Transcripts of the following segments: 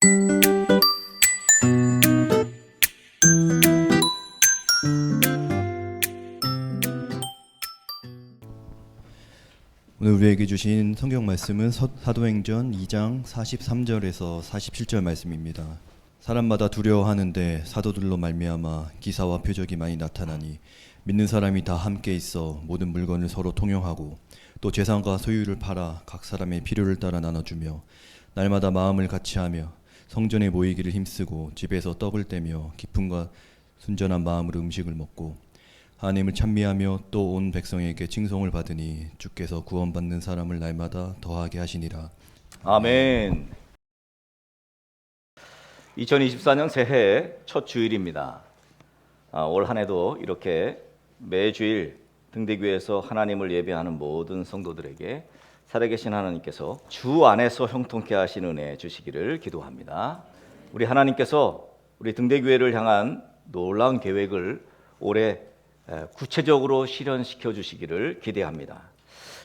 오늘 우리에게 주신 성경 말씀은 사도행전 2장 43절에서 47절 말씀입니다. 사람마다 두려워하는데 사도들로 말미암아 기사와 표적이 많이 나타나니 믿는 사람이 다 함께 있어 모든 물건을 서로 통용하고 또 재산과 소유를 팔아 각 사람의 필요를 따라 나눠주며 날마다 마음을 같이하며 성전에 모이기를 힘쓰고 집에서 떡을 떼며 기쁨과 순전한 마음으로 음식을 먹고 하나님을 찬미하며 또 온 백성에게 칭송을 받으니 주께서 구원받는 사람을 날마다 더하게 하시니라. 아멘. 2024년 새해 첫 주일입니다. 올 한 해도 이렇게 매주일 등대교회에서 하나님을 예배하는 모든 성도들에게 살아계신 하나님께서 주 안에서 형통케 하신 은혜 주시기를 기도합니다. 우리 하나님께서 우리 등대교회를 향한 놀라운 계획을 올해 구체적으로 실현시켜 주시기를 기대합니다.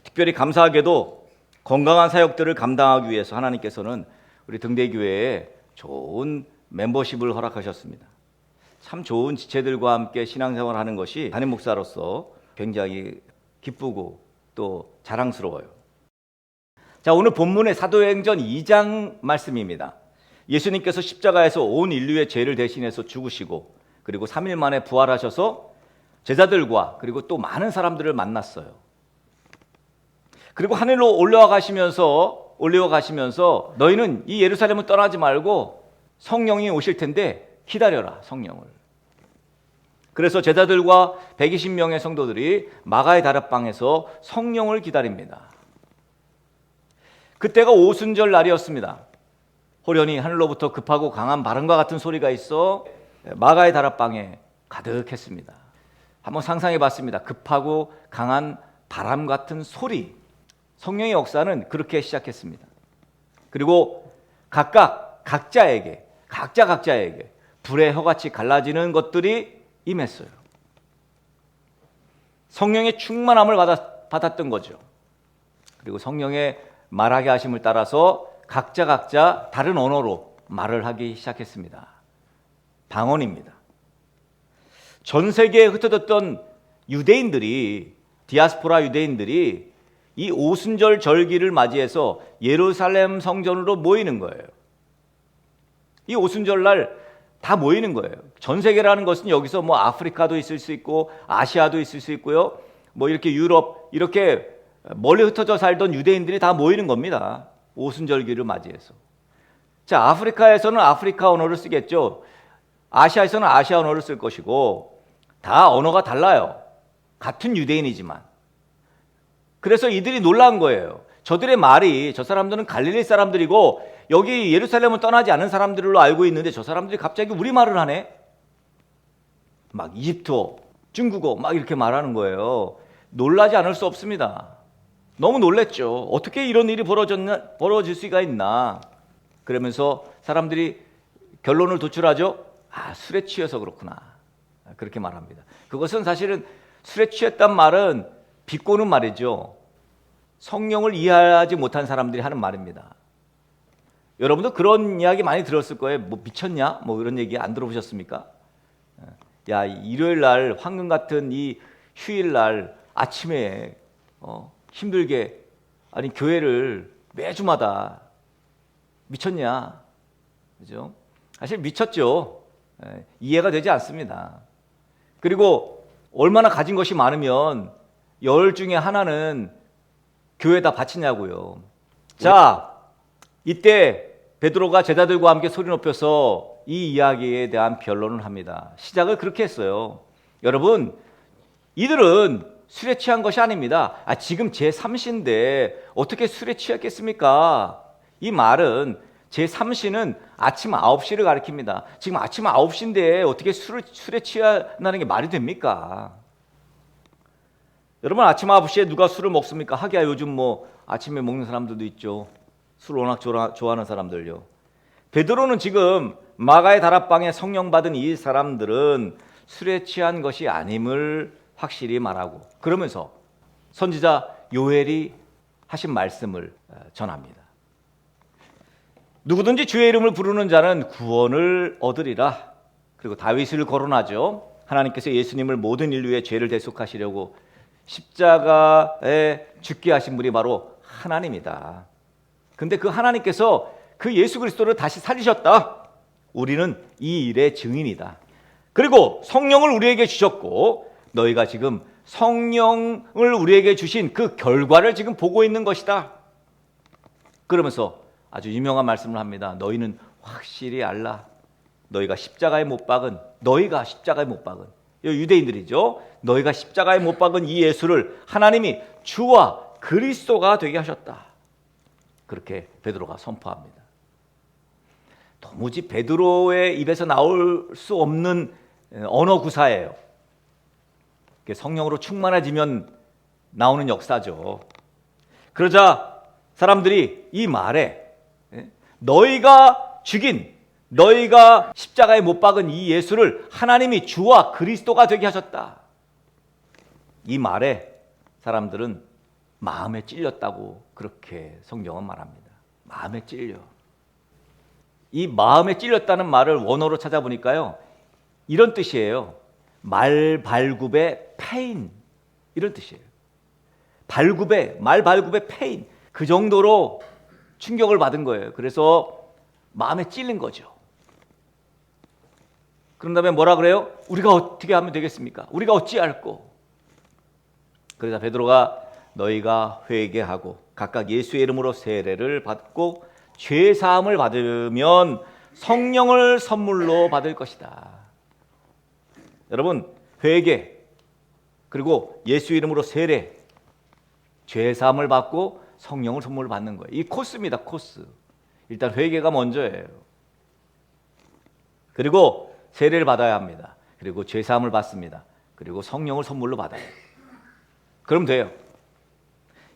특별히 감사하게도 건강한 사역들을 감당하기 위해서 하나님께서는 우리 등대교회에 좋은 멤버십을 허락하셨습니다. 참 좋은 지체들과 함께 신앙생활을 하는 것이 담임 목사로서 굉장히 기쁘고 또 자랑스러워요. 자, 오늘 본문의 사도행전 2장 말씀입니다. 예수님께서 십자가에서 온 인류의 죄를 대신해서 죽으시고 그리고 3일 만에 부활하셔서 제자들과 그리고 또 많은 사람들을 만났어요. 그리고 하늘로 올라와 가시면서 너희는 이 예루살렘을 떠나지 말고 성령이 오실 텐데 기다려라, 성령을. 그래서 제자들과 120명의 성도들이 마가의 다락방에서 성령을 기다립니다. 그때가 오순절 날이었습니다. 호련히 하늘로부터 급하고 강한 바람과 같은 소리가 있어 마가의 다락방에 가득했습니다. 한번 상상해 봤습니다. 급하고 강한 바람 같은 소리. 성령의 역사는 그렇게 시작했습니다. 그리고 각자에게 불의 혀같이 갈라지는 것들이 임했어요. 성령의 충만함을 받았던 거죠. 그리고 성령의 말하게 하심을 따라서 각자 다른 언어로 말을 하기 시작했습니다. 방언입니다. 전 세계에 흩어졌던 유대인들이, 디아스포라 유대인들이 이 오순절 절기를 맞이해서 예루살렘 성전으로 모이는 거예요. 이 오순절 날 다 모이는 거예요. 전 세계라는 것은 여기서 뭐 아프리카도 있을 수 있고 아시아도 있을 수 있고요. 뭐 이렇게 유럽, 이렇게 멀리 흩어져 살던 유대인들이 다 모이는 겁니다. 오순절기를 맞이해서. 자, 아프리카에서는 아프리카 언어를 쓰겠죠. 아시아에서는 아시아 언어를 쓸 것이고 다 언어가 달라요. 같은 유대인이지만. 그래서 이들이 놀란 거예요. 저들의 말이, 저 사람들은 갈릴리 사람들이고 여기 예루살렘을 떠나지 않은 사람들로 알고 있는데 저 사람들이 갑자기 우리 말을 하네? 막 이집트어, 중국어 막 이렇게 말하는 거예요. 놀라지 않을 수 없습니다. 너무 놀랬죠. 어떻게 이런 일이 벌어질 수가 있나. 그러면서 사람들이 결론을 도출하죠. 술에 취해서 그렇구나. 그렇게 말합니다. 그것은 사실은 술에 취했단 말은 비꼬는 말이죠. 성령을 이해하지 못한 사람들이 하는 말입니다. 여러분도 그런 이야기 많이 들었을 거예요. 뭐 미쳤냐? 뭐 이런 얘기 안 들어보셨습니까? 야, 일요일 날 황금 같은 이 휴일 날 아침에 힘들게 아니 교회를 매주마다 미쳤냐? 그죠? 사실 미쳤죠. 이해가 되지 않습니다. 그리고 얼마나 가진 것이 많으면 열 중에 하나는 교회에다 바치냐고요. 자, 이때 베드로가 제자들과 함께 소리 높여서 이 이야기에 대한 변론을 합니다. 시작을 그렇게 했어요. 여러분, 이들은 술에 취한 것이 아닙니다. 지금 제3시인데 어떻게 술에 취했겠습니까? 이 말은 제3시는 아침 9시를 가리킵니다. 지금 아침 9시인데 어떻게 술에 취한다는 게 말이 됩니까? 여러분, 아침 9시에 누가 술을 먹습니까? 하기야 요즘 뭐 아침에 먹는 사람들도 있죠. 술 워낙 좋아하는 사람들요. 베드로는 지금 마가의 다락방에 성령 받은 이 사람들은 술에 취한 것이 아님을 확실히 말하고 그러면서 선지자 요엘이 하신 말씀을 전합니다. 누구든지 주의 이름을 부르는 자는 구원을 얻으리라. 그리고 다윗을 거론하죠. 하나님께서 예수님을 모든 인류의 죄를 대속하시려고 십자가에 죽게 하신 분이 바로 하나님이다. 근데 그 하나님께서 그 예수 그리스도를 다시 살리셨다. 우리는 이 일의 증인이다. 그리고 성령을 우리에게 주셨고 너희가 지금 성령을 우리에게 주신 그 결과를 지금 보고 있는 것이다. 그러면서 아주 유명한 말씀을 합니다. 너희는 확실히 알라. 너희가 십자가에 못 박은 유대인들이죠. 너희가 십자가에 못 박은 이 예수를 하나님이 주와 그리스도가 되게 하셨다. 그렇게 베드로가 선포합니다. 도무지 베드로의 입에서 나올 수 없는 언어 구사예요. 성령으로 충만해지면 나오는 역사죠. 그러자 사람들이 이 말에 너희가 십자가에 못 박은 이 예수를 하나님이 주와 그리스도가 되게 하셨다. 이 말에 사람들은 마음에 찔렸다고 그렇게 성경은 말합니다. 마음에 찔려. 이 마음에 찔렸다는 말을 원어로 찾아보니까요. 이런 뜻이에요. 말발굽의 패인. 이런 뜻이에요. 말발굽의 패인. 그 정도로 충격을 받은 거예요. 그래서 마음에 찔린 거죠. 그런 다음에 뭐라 그래요? 우리가 어떻게 하면 되겠습니까? 우리가 어찌할꼬? 그러자 베드로가 너희가 회개하고 각각 예수의 이름으로 세례를 받고 죄 사함을 받으면 성령을 선물로 받을 것이다. 여러분, 회개 그리고 예수 이름으로 세례, 죄 사함을 받고 성령을 선물로 받는 거예요. 이 코스입니다. 코스. 일단 회개가 먼저예요. 그리고 세례를 받아야 합니다. 그리고 죄 사함을 받습니다. 그리고 성령을 선물로 받아요. 그럼 돼요.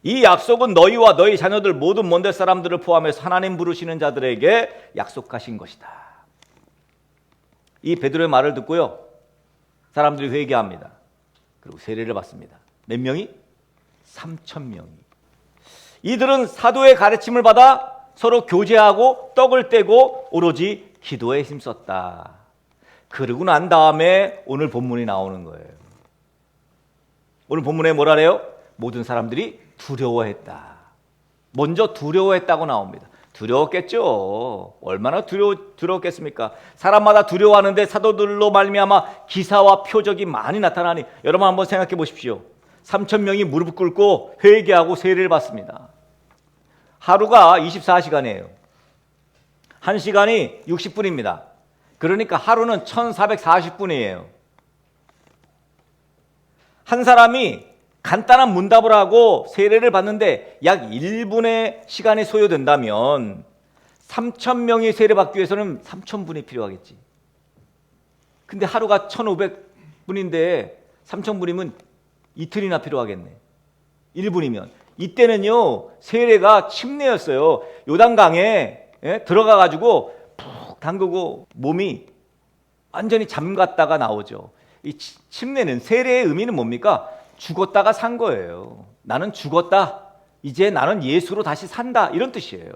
이 약속은 너희와 너희 자녀들 모든 먼데 사람들을 포함해서 하나님 부르시는 자들에게 약속하신 것이다. 이 베드로의 말을 듣고요. 사람들이 회개합니다. 그리고 세례를 받습니다. 몇 명이? 3,000명이. 이들은 사도의 가르침을 받아 서로 교제하고 떡을 떼고 오로지 기도에 힘썼다. 그러고 난 다음에 오늘 본문이 나오는 거예요. 오늘 본문에 뭐라래요? 모든 사람들이 두려워했다. 먼저 두려워했다고 나옵니다. 두려웠겠죠. 얼마나 두려웠겠습니까? 사람마다 두려워하는데 사도들로 말미암아 기사와 표적이 많이 나타나니 여러분 한번 생각해 보십시오. 3,000명이 무릎 꿇고 회개하고 세례를 받습니다. 하루가 24시간이에요. 1시간이 60분입니다. 그러니까 하루는 1440분이에요. 한 사람이 간단한 문답을 하고 세례를 받는데 약 1분의 시간이 소요된다면 3,000명이 세례받기 위해서는 3,000분이 필요하겠지. 근데 하루가 1,500분인데 3,000분이면 이틀이나 필요하겠네. 1분이면. 이때는요 세례가 침례였어요. 요단강에 들어가가지고 푹 담그고 몸이 완전히 잠갔다가 나오죠. 이 침례는, 세례의 의미는 뭡니까? 죽었다가 산 거예요. 나는 죽었다. 이제 나는 예수로 다시 산다. 이런 뜻이에요.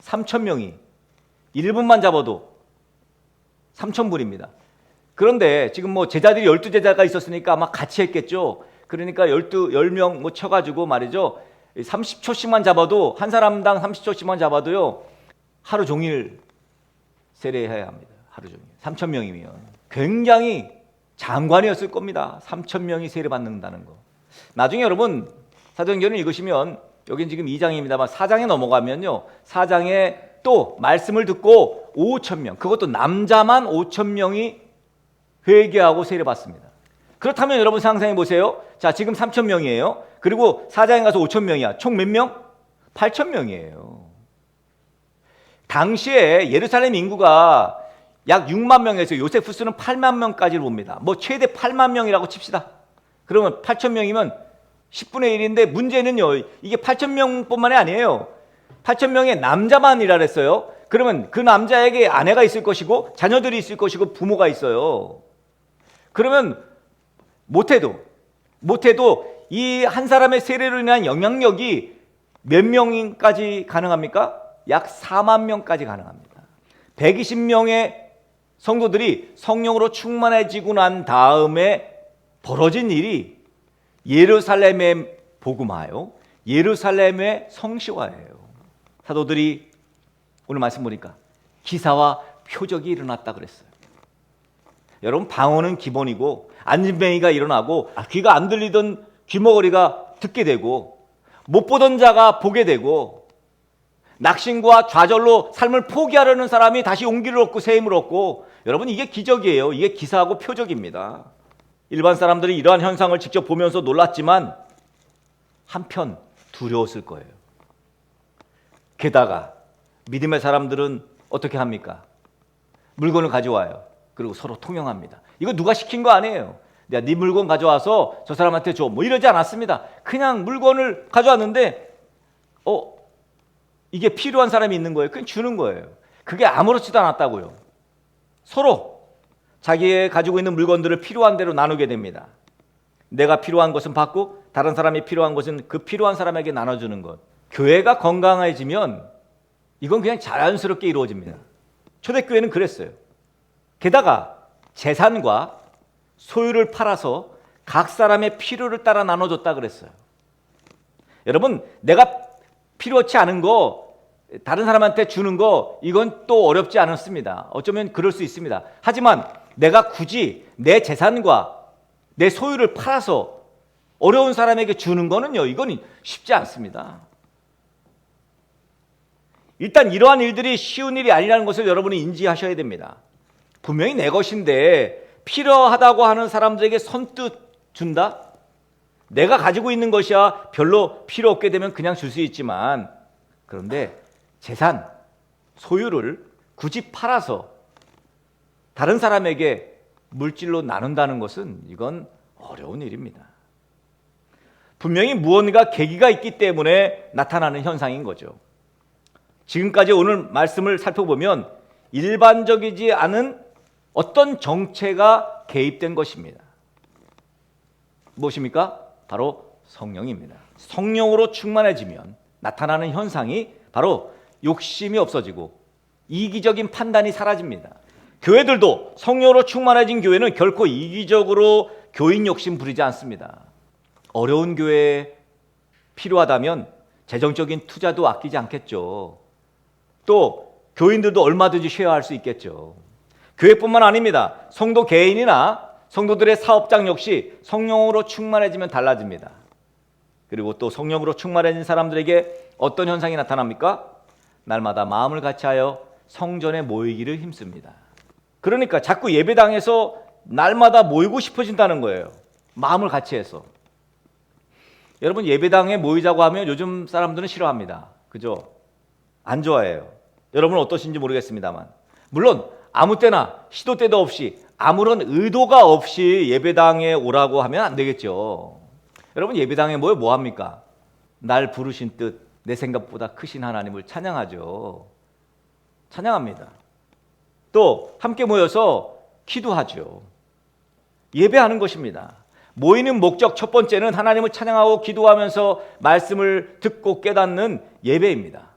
3,000명이 1분만 잡아도 3,000분입니다. 그런데 지금 뭐 제자들이 12제자가 있었으니까 아마 같이 했겠죠. 그러니까 10명 뭐 쳐가지고 말이죠. 30초씩만 잡아도, 한 사람당 30초씩만 잡아도요, 하루 종일 세례해야 합니다. 하루 종일. 3,000명이면. 굉장히 장관이었을 겁니다. 3,000명이 세례받는다는 거. 나중에 여러분 사도행전을 읽으시면, 여긴 지금 2장입니다만 4장에 넘어가면요, 4장에 또 말씀을 듣고 5,000명, 그것도 남자만 5,000명이 회개하고 세례받습니다. 그렇다면 여러분 상상해 보세요. 자, 지금 3,000명이에요. 그리고 4장에 가서 5,000명이야. 총 몇 명? 8,000명이에요. 당시에 예루살렘 인구가 약 6만 명에서 요세푸스는 8만 명까지를 봅니다. 뭐 최대 8만 명이라고 칩시다. 그러면 8,000명이면 10분의 1인데 문제는요, 이게 8,000명뿐만이 아니에요. 8,000명의 남자만이라 그랬어요. 그러면 그 남자에게 아내가 있을 것이고 자녀들이 있을 것이고 부모가 있어요. 그러면 못해도 이 한 사람의 세례로 인한 영향력이 몇 명까지 가능합니까? 약 4만 명까지 가능합니다. 120명의 성도들이 성령으로 충만해지고 난 다음에 벌어진 일이 예루살렘에 복음하여 예루살렘의 성시화예요. 사도들이 오늘 말씀 보니까 기사와 표적이 일어났다 그랬어요. 여러분, 방언은 기본이고 안진뱅이가 일어나고 귀가 안 들리던 귀머거리가 듣게 되고 못 보던 자가 보게 되고 낙심과 좌절로 삶을 포기하려는 사람이 다시 용기를 얻고 새 힘을 얻고, 여러분, 이게 기적이에요. 이게 기사하고 표적입니다. 일반 사람들이 이러한 현상을 직접 보면서 놀랐지만 한편 두려웠을 거예요. 게다가 믿음의 사람들은 어떻게 합니까? 물건을 가져와요. 그리고 서로 통용합니다. 이거 누가 시킨 거 아니에요. 내가 네 물건 가져와서 저 사람한테 줘, 뭐 이러지 않았습니다. 그냥 물건을 가져왔는데 이게 필요한 사람이 있는 거예요. 그냥 주는 거예요. 그게 아무렇지도 않았다고요. 서로 자기의 가지고 있는 물건들을 필요한 대로 나누게 됩니다. 내가 필요한 것은 받고 다른 사람이 필요한 것은 그 필요한 사람에게 나눠주는 것. 교회가 건강해지면 이건 그냥 자연스럽게 이루어집니다. 초대교회는 그랬어요. 게다가 재산과 소유를 팔아서 각 사람의 필요를 따라 나눠줬다 그랬어요. 여러분, 내가 필요치 않은 거 다른 사람한테 주는 거, 이건 또 어렵지 않습니다. 어쩌면 그럴 수 있습니다. 하지만 내가 굳이 내 재산과 내 소유를 팔아서 어려운 사람에게 주는 거는요, 이건 쉽지 않습니다. 일단 이러한 일들이 쉬운 일이 아니라는 것을 여러분이 인지하셔야 됩니다. 분명히 내 것인데 필요하다고 하는 사람들에게 선뜻 준다? 내가 가지고 있는 것이야 별로 필요 없게 되면 그냥 줄 수 있지만, 그런데 재산, 소유를 굳이 팔아서 다른 사람에게 물질로 나눈다는 것은 이건 어려운 일입니다. 분명히 무언가 계기가 있기 때문에 나타나는 현상인 거죠. 지금까지 오늘 말씀을 살펴보면 일반적이지 않은 어떤 정체가 개입된 것입니다. 무엇입니까? 바로 성령입니다. 성령으로 충만해지면 나타나는 현상이 바로 욕심이 없어지고 이기적인 판단이 사라집니다. 교회들도 성령으로 충만해진 교회는 결코 이기적으로 교인 욕심 부리지 않습니다. 어려운 교회에 필요하다면 재정적인 투자도 아끼지 않겠죠. 또 교인들도 얼마든지 쉐어할 수 있겠죠. 교회뿐만 아닙니다. 성도 개인이나 성도들의 사업장 역시 성령으로 충만해지면 달라집니다. 그리고 또 성령으로 충만해진 사람들에게 어떤 현상이 나타납니까? 날마다 마음을 같이하여 성전에 모이기를 힘씁니다. 그러니까 자꾸 예배당에서 날마다 모이고 싶어진다는 거예요. 마음을 같이해서. 여러분, 예배당에 모이자고 하면 요즘 사람들은 싫어합니다. 그죠? 안 좋아해요. 여러분은 어떠신지 모르겠습니다만, 물론 아무 때나 시도 때도 없이 아무런 의도가 없이 예배당에 오라고 하면 안 되겠죠. 여러분, 예배당에 모여 뭐 합니까? 날 부르신 뜻, 내 생각보다 크신 하나님을 찬양하죠. 찬양합니다. 또 함께 모여서 기도하죠. 예배하는 것입니다. 모이는 목적 첫 번째는 하나님을 찬양하고 기도하면서 말씀을 듣고 깨닫는 예배입니다.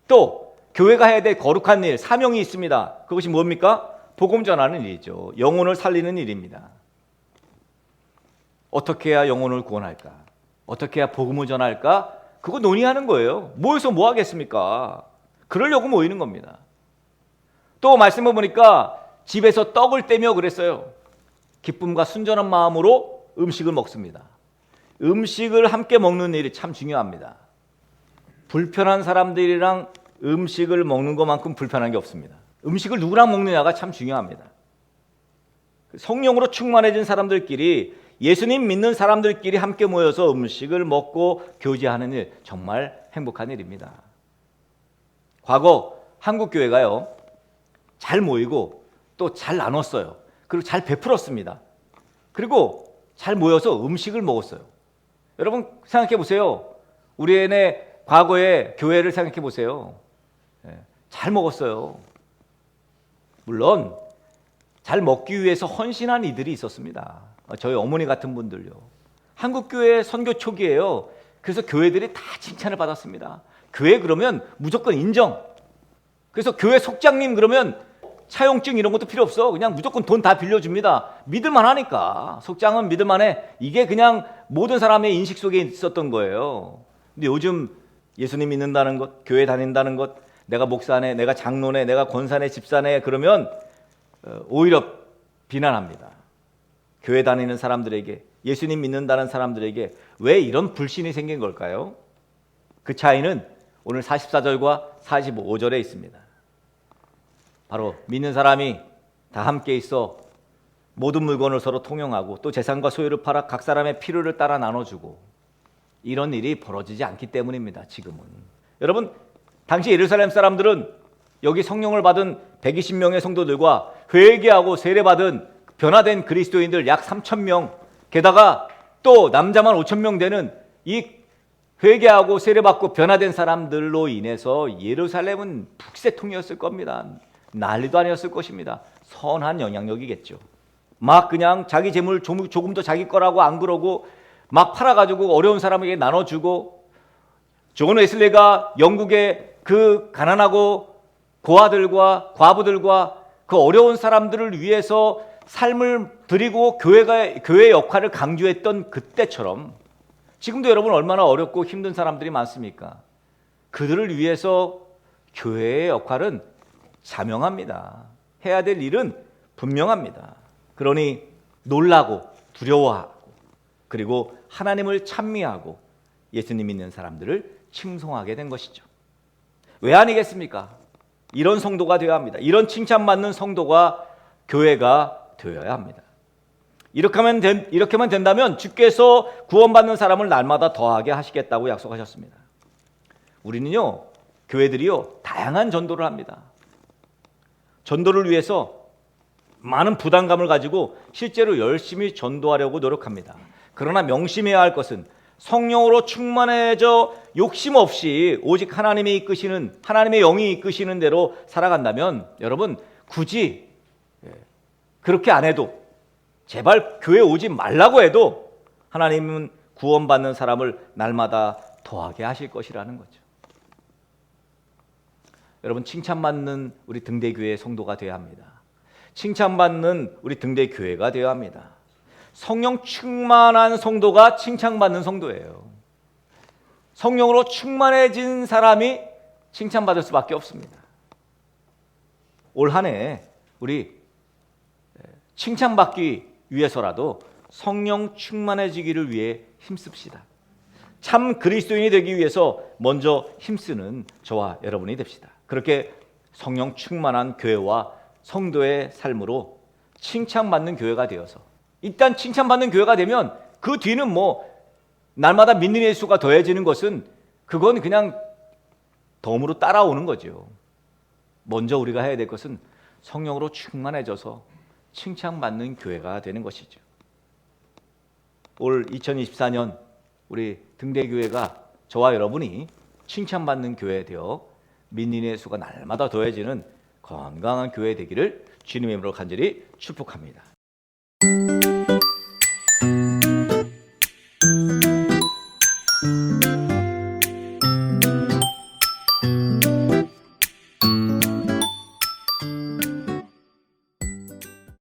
또 교회가 해야 될 거룩한 일, 사명이 있습니다. 그것이 뭡니까? 복음 전하는 일이죠. 영혼을 살리는 일입니다. 어떻게 해야 영혼을 구원할까? 어떻게 해야 복음을 전할까? 그거 논의하는 거예요. 모여서 뭐 하겠습니까? 그러려고 모이는 겁니다. 또 말씀을 보니까 집에서 떡을 떼며 그랬어요. 기쁨과 순전한 마음으로 음식을 먹습니다. 음식을 함께 먹는 일이 참 중요합니다. 불편한 사람들이랑 음식을 먹는 것만큼 불편한 게 없습니다. 음식을 누구랑 먹느냐가 참 중요합니다. 성령으로 충만해진 사람들끼리, 예수님 믿는 사람들끼리 함께 모여서 음식을 먹고 교제하는 일, 정말 행복한 일입니다. 과거 한국 교회가요, 잘 모이고 또 잘 나눴어요. 그리고 잘 베풀었습니다. 그리고 잘 모여서 음식을 먹었어요. 여러분 생각해 보세요. 우리네 과거의 교회를 생각해 보세요. 잘 먹었어요. 물론 잘 먹기 위해서 헌신한 이들이 있었습니다. 저희 어머니 같은 분들요. 한국교회 선교 초기에요. 그래서 교회들이 다 칭찬을 받았습니다. 교회 그러면 무조건 인정, 그래서 교회 속장님 그러면 차용증 이런 것도 필요 없어. 그냥 무조건 돈 다 빌려줍니다. 믿을만 하니까. 속장은 믿을만해. 이게 그냥 모든 사람의 인식 속에 있었던 거예요. 근데 요즘 예수님 믿는다는 것, 교회 다닌다는 것, 내가 목사네, 내가 장로네, 내가 권사네, 집사네 그러면 오히려 비난합니다. 교회 다니는 사람들에게, 예수님 믿는다는 사람들에게 왜 이런 불신이 생긴 걸까요? 그 차이는 오늘 44절과 45절에 있습니다. 바로 믿는 사람이 다 함께 있어 모든 물건을 서로 통용하고 또 재산과 소유를 팔아 각 사람의 필요를 따라 나눠주고 이런 일이 벌어지지 않기 때문입니다. 지금은. 여러분, 당시 예루살렘 사람들은 여기 성령을 받은 120명의 성도들과 회개하고 세례받은 변화된 그리스도인들 약 3,000명, 게다가 또 남자만 5,000명 되는 이 회개하고 세례받고 변화된 사람들로 인해서 예루살렘은 북새통이었을 겁니다. 난리도 아니었을 것입니다. 선한 영향력이겠죠. 막 그냥 자기 재물 조금 더 자기 거라고 안 그러고 막 팔아가지고 어려운 사람에게 나눠주고, 존 웨슬리가 영국의 그 가난하고 고아들과 과부들과 그 어려운 사람들을 위해서 삶을 드리고 교회의 역할을 강조했던 그때처럼 지금도 여러분 얼마나 어렵고 힘든 사람들이 많습니까? 그들을 위해서 교회의 역할은 자명합니다. 해야 될 일은 분명합니다. 그러니 놀라고 두려워하고 그리고 하나님을 찬미하고 예수님 믿는 사람들을 칭송하게 된 것이죠. 왜 아니겠습니까? 이런 성도가 되어야 합니다. 이런 칭찬받는 성도가 교회가 되어야 합니다. 이렇게만 된다면 주께서 구원받는 사람을 날마다 더하게 하시겠다고 약속하셨습니다. 우리는요, 교회들이요, 다양한 전도를 합니다. 전도를 위해서 많은 부담감을 가지고 실제로 열심히 전도하려고 노력합니다. 그러나 명심해야 할 것은 성령으로 충만해져 욕심 없이 오직 하나님이 이끄시는, 하나님의 영이 이끄시는 대로 살아간다면 여러분 굳이 그렇게 안 해도, 제발 교회 오지 말라고 해도 하나님은 구원받는 사람을 날마다 더하게 하실 것이라는 거죠. 여러분, 칭찬받는 우리 등대교회 성도가 되어야 합니다. 칭찬받는 우리 등대교회가 되어야 합니다. 성령 충만한 성도가 칭찬받는 성도예요. 성령으로 충만해진 사람이 칭찬받을 수밖에 없습니다. 올 한 해 우리 칭찬받기 위해서라도 성령 충만해지기를 위해 힘씁시다. 참 그리스도인이 되기 위해서 먼저 힘쓰는 저와 여러분이 됩시다. 그렇게 성령 충만한 교회와 성도의 삶으로 칭찬받는 교회가 되어서, 일단 칭찬받는 교회가 되면 그 뒤는 뭐 날마다 믿는 예수가 더해지는 것은 그건 그냥 덤으로 따라오는 거죠. 먼저 우리가 해야 될 것은 성령으로 충만해져서 칭찬받는 교회가 되는 것이죠. 올 2024년 우리 등대교회가, 저와 여러분이 칭찬받는 교회 되어 믿는 예수가 날마다 더해지는 건강한 교회 되기를 주님의 이름으로 간절히 축복합니다.